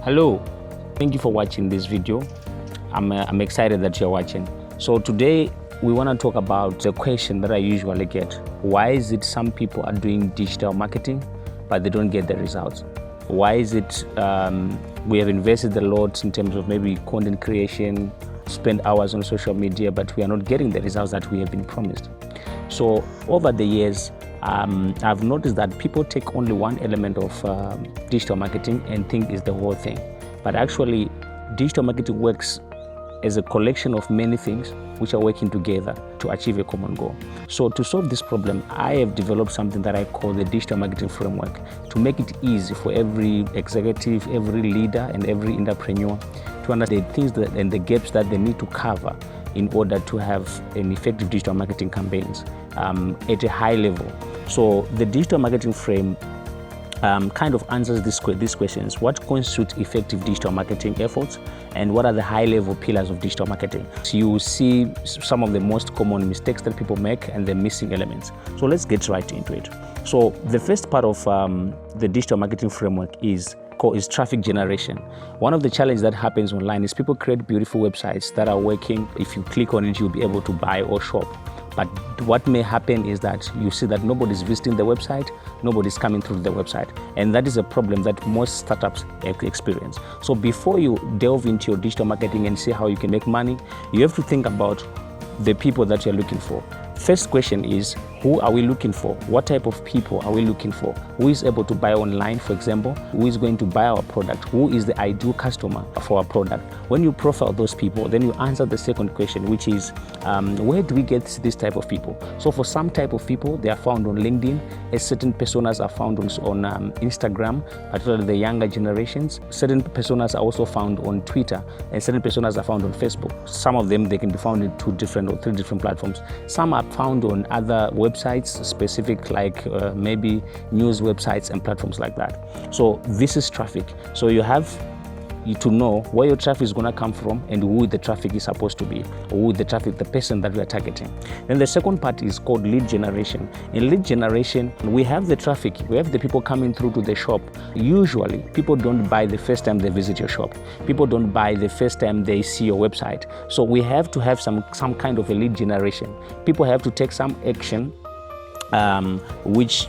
Hello, thank you for watching this video. I'm excited that you're watching. So today we want to talk about the question that I usually get. Why is it some people are doing digital marketing but they don't get the results? Why is it we have invested a lot in terms of maybe content creation, spend hours on social media, but we are not getting the results that we have been promised? So over the years, I've noticed that people take only one element of digital marketing and think it's the whole thing. But actually, digital marketing works as a collection of many things which are working together to achieve a common goal. So to solve this problem, I have developed something that I call the digital marketing framework to make it easy for every executive, every leader, and every entrepreneur to understand the things and the gaps that they need to cover in order to have an effective digital marketing campaigns at a high level. So the digital marketing frame kind of answers these questions. What constitutes effective digital marketing efforts, and what are the high-level pillars of digital marketing? So you see some of the most common mistakes that people make and the missing elements. So let's get right into it. So the first part of the digital marketing framework is traffic generation. One of the challenges that happens online is people create beautiful websites that are working. If you click on it, you'll be able to buy or shop. But what may happen is that you see that nobody's visiting the website, nobody's coming through the website. And that is a problem that most startups experience. So before you delve into your digital marketing and see how you can make money, you have to think about the people that you're looking for. First question is, who are we looking for? What type of people are we looking for? Who is able to buy online, for example? Who is going to buy our product? Who is the ideal customer for our product? When you profile those people, then you answer the second question, which is, where do we get this type of people? So for some type of people, they are found on LinkedIn, as certain personas are found on Instagram, particularly the younger generations. Certain personas are also found on Twitter, and certain personas are found on Facebook. Some of them, they can be found in 2 different or 3 different platforms. Some are found on other websites, specific like maybe news websites and platforms like that. So this is traffic. So you have to know where your traffic is going to come from and who the traffic is supposed to be, or who the person that we are targeting. Then the second part is called lead generation. In lead generation, we have the traffic, we have the people coming through to the shop. Usually, people don't buy the first time they visit your shop. People don't buy the first time they see your website. So we have to have some kind of a lead generation. People have to take some action which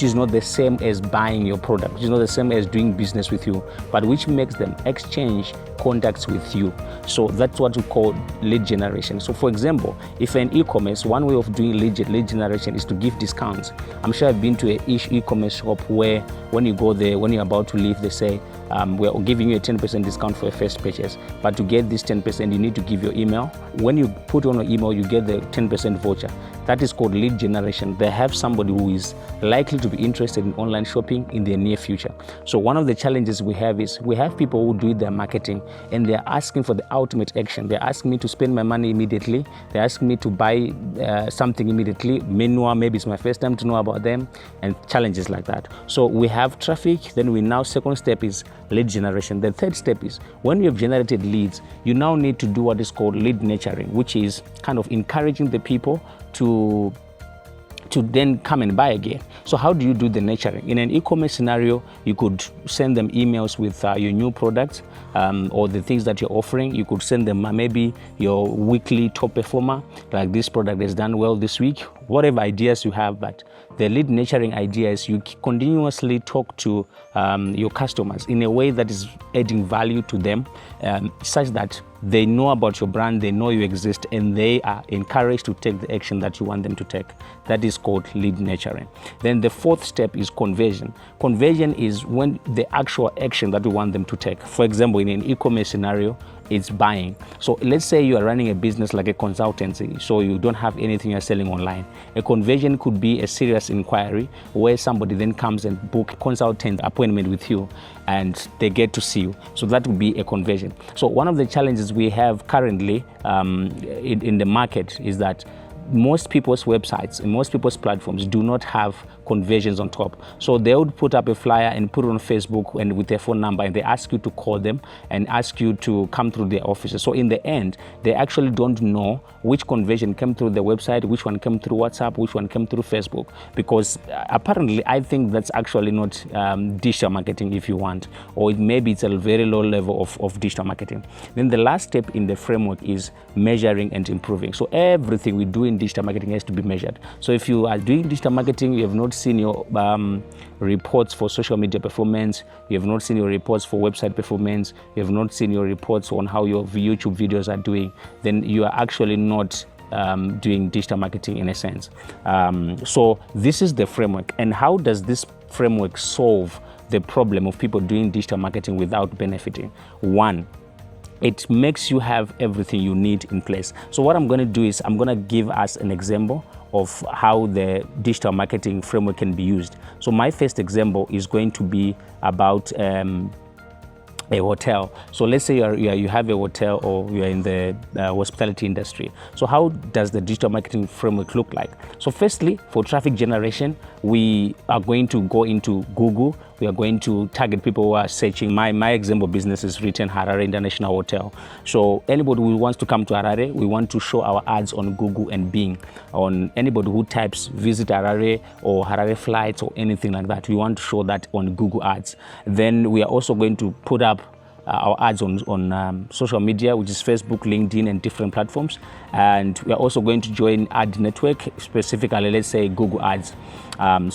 is not the same as buying your product, which is not the same as doing business with you, but which makes them exchange contacts with you. So that's what we call lead generation. So for example, if an e-commerce, one way of doing lead generation is to give discounts. I'm sure I've been to an e-commerce shop where when you go there, when you're about to leave, they say, we're giving you a 10% discount for your first purchase. But to get this 10%, you need to give your email. When you put on your email, you get the 10% voucher. That is called lead generation. They have somebody who is likely to be interested in online shopping in the near future. So one of the challenges we have is we have people who do their marketing and they're asking for the ultimate action. They're asking me to spend my money immediately. They're asking me to buy something immediately. Meanwhile, maybe it's my first time to know about them, and challenges like that. So we have traffic. Then we now, second step is lead generation. The third step is when you have generated leads, you now need to do what is called lead nurturing, which is kind of encouraging the people to then come and buy again. So how do you do the nurturing? In an e-commerce scenario, you could send them emails with your new products or the things that you're offering. You could send them maybe your weekly top performer, like this product has done well this week, whatever ideas you have. But the lead nurturing idea is you continuously talk to your customers in a way that is adding value to them, such that they know about your brand, they know you exist, and they are encouraged to take the action that you want them to take. That is called lead nurturing. Then the fourth step is conversion. Conversion is when the actual action that we want them to take. For example, in an e-commerce scenario, it's buying. So let's say you are running a business like a consultancy, so you don't have anything you're selling online. A conversion could be a serious inquiry where somebody then comes and book a consultant appointment with you and they get to see you. So that would be a conversion. So one of the challenges we have currently in the market is that most people's websites and most people's platforms do not have conversions on top. So they would put up a flyer and put it on Facebook and with their phone number, and they ask you to call them and ask you to come through their offices. So in the end, they actually don't know which conversion came through the website, which one came through WhatsApp, which one came through Facebook, because apparently I think that's actually not digital marketing if you want, or maybe it's a very low level of digital marketing. Then the last step in the framework is measuring and improving. So everything we do in digital marketing has to be measured. So if you are doing digital marketing, you have not seen your reports for social media performance, you have not seen your reports for website performance, you have not seen your reports on how your YouTube videos are doing, then you are actually not doing digital marketing in a sense. So this is the framework. And how does this framework solve the problem of people doing digital marketing without benefiting? One, it makes you have everything you need in place. So what I'm going to do is I'm going to give us an example of how the digital marketing framework can be used. So my first example is going to be about a hotel. So let's say you have a hotel, or you're in the hospitality industry. So how does the digital marketing framework look like? So firstly, for traffic generation, we are going to go into Google. We are going to target people who are searching. My example business is written Harare International Hotel. So anybody who wants to come to Harare, we want to show our ads on Google and Bing. On anybody who types visit Harare or Harare flights or anything like that, we want to show that on Google Ads. Then we are also going to put up our ads on social media, which is Facebook, LinkedIn, and different platforms. And we are also going to join ad network, specifically, let's say Google Ads.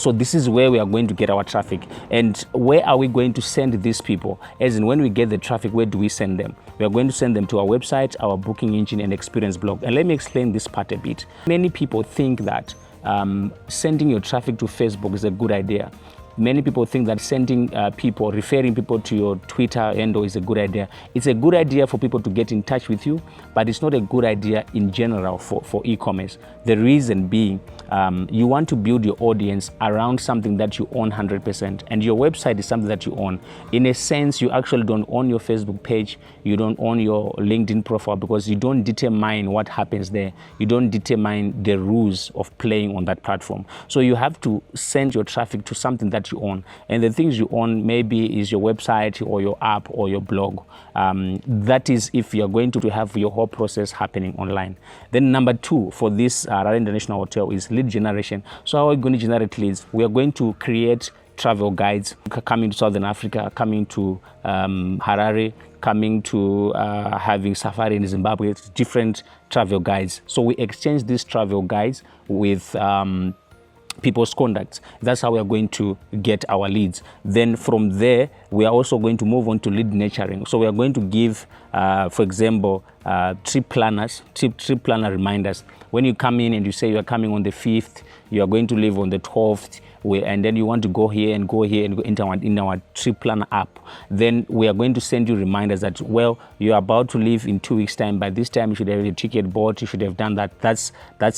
So this is where we are going to get our traffic. And where are we going to send these people? As in, when we get the traffic, where do we send them? We are going to send them to our website, our booking engine, and experience blog. And let me explain this part a bit. Many people think that sending your traffic to Facebook is a good idea. Many people think that sending referring people to your Twitter handle is a good idea. It's a good idea for people to get in touch with you, but it's not a good idea in general for e-commerce. The reason being, you want to build your audience around something that you own 100%, and your website is something that you own. In a sense, you actually don't own your Facebook page, you don't own your LinkedIn profile, because you don't determine what happens there. You don't determine the rules of playing on that platform. So you have to send your traffic to something that you own, and the things you own maybe is your website or your app or your blog. That is if you're going to have your whole process happening online. Then number two for this Harare International Hotel is lead generation. So how are we going to generate leads? We are going to create travel guides coming to Southern Africa, coming to Harare, coming to having safari in Zimbabwe, different travel guides. So we exchange these travel guides with people's contacts. That's how we are going to get our leads. Then from there, we are also going to move on to lead nurturing. So we are going to give, for example, trip planners, trip planner reminders. When you come in and you say you are coming on the 5th, you are going to leave on the 12th, and then you want to go here and go into our trip planner app, then we are going to send you reminders that, well, you're about to leave in 2 weeks' time. By this time, you should have your ticket bought. You should have done that. That's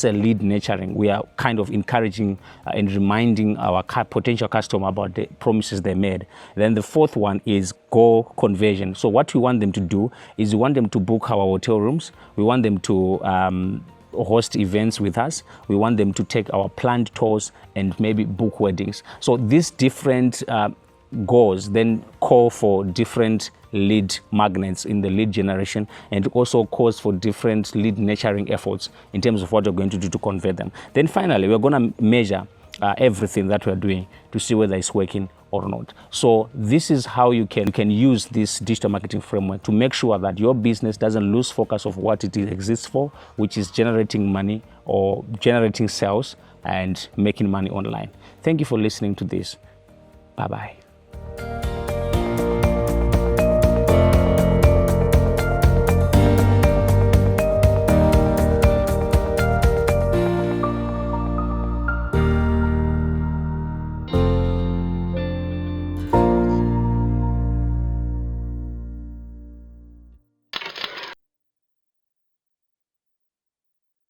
a lead nurturing. We are kind of encouraging and reminding our potential customer about the promises they made. Then the fourth one is go conversion. So what we want them to do is we want them to book our hotel rooms. We want them to host events with us. We want them to take our planned tours and maybe book weddings. So these different goals then call for different lead magnets in the lead generation, and also calls for different lead nurturing efforts in terms of what we're going to do to convert them. Then finally, we're going to measure everything that we're doing to see whether it's working or not. So this is how you can use this digital marketing framework to make sure that your business doesn't lose focus of what it exists for, which is generating money or generating sales and making money online. Thank you for listening to this. Bye-bye.